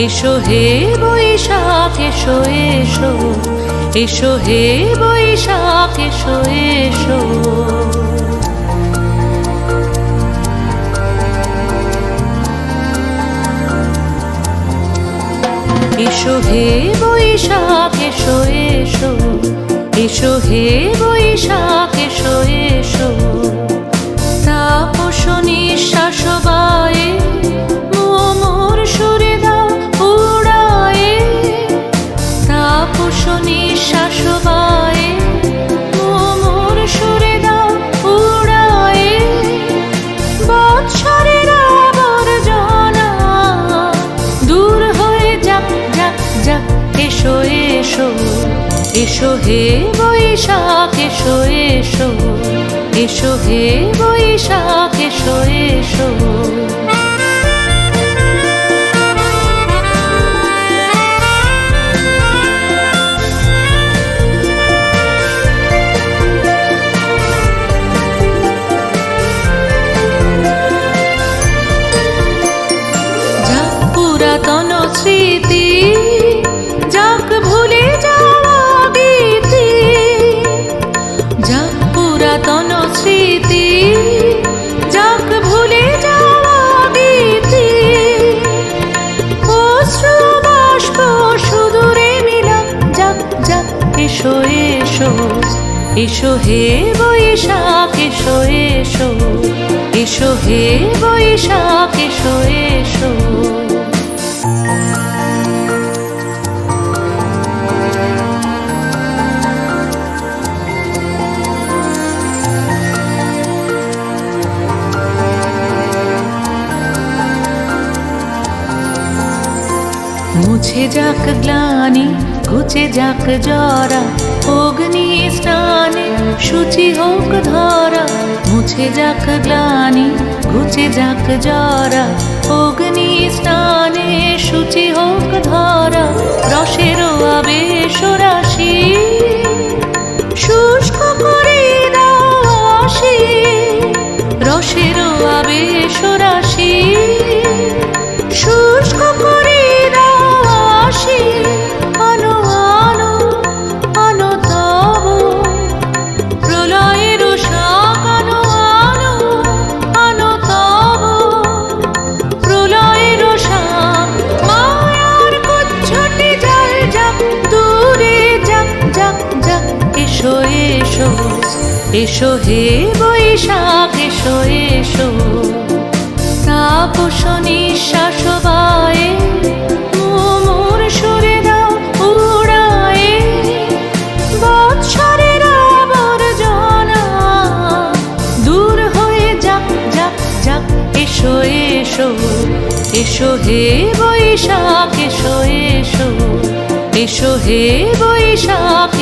এসো হে বৈশাখ এসো এসো, এসো হে বৈশাখ এসো এসো। এসো হে বৈশাখ এসো এসো, এসো হে বৈশাখ এসো এসো। তাপস নিঃশ্বাস বায়ে মোর সুরে দাও উড়ায়ে, তাপস নিঃশ্বাস বায়ে মোর সুরে দাও উড়ায়ে। বৎসরের আবর্জনা দূর হয়ে যাক যাক যাক। এসো এসো, এসো হে বৈশাখ এসো এসো, এসো হে বৈশাখ এসো এসো। যাক পুরাতন স্মৃতি, যাক ভুলে যাওয়া গীতি, যাক পুরাতন স্মৃতি, যাক ভুলে যাওয়া গীতি। অশ্রু বাষ্প সুদূরে মিলাক যাক যাক। এসো এসো, এসো হে বৈশাখ এসো এসো, এসো হে বৈশাখ এসো এসো। মুছে যাক গ্লানি, ঘুচে যাক জরা, অগ্নি স্নানে শুচি হোক ধরা। মুছে যাক গ্লানি, ঘুচে যাক জরা, অগ্নি স্নানে শুচি হোক ধরা। রসের আবেশ রাশি শুষ্ক করে দাও আসি, রসের আবেশ রাশি শুষ্ক করে দাও আসি। আনো আনো আনো তব প্রলয়ের শাক, আনো আনো আনো তব প্রলয়ের শাক। মায়ার কুচ্ছটি জল যাক দূরে যাক যাক যাক। এসো এসো, এসো হে বৈশাখ এসো এসো। তাপস নিঃশ্বাস বায়ে মোর সুরে দাও উড়ায়ে। বৎসরের আবর্জনা দূর হয়ে যাক যাক যাক। এসো এসো, এসো হে বৈশাখ এসো এসো, এসো হে বৈশাখ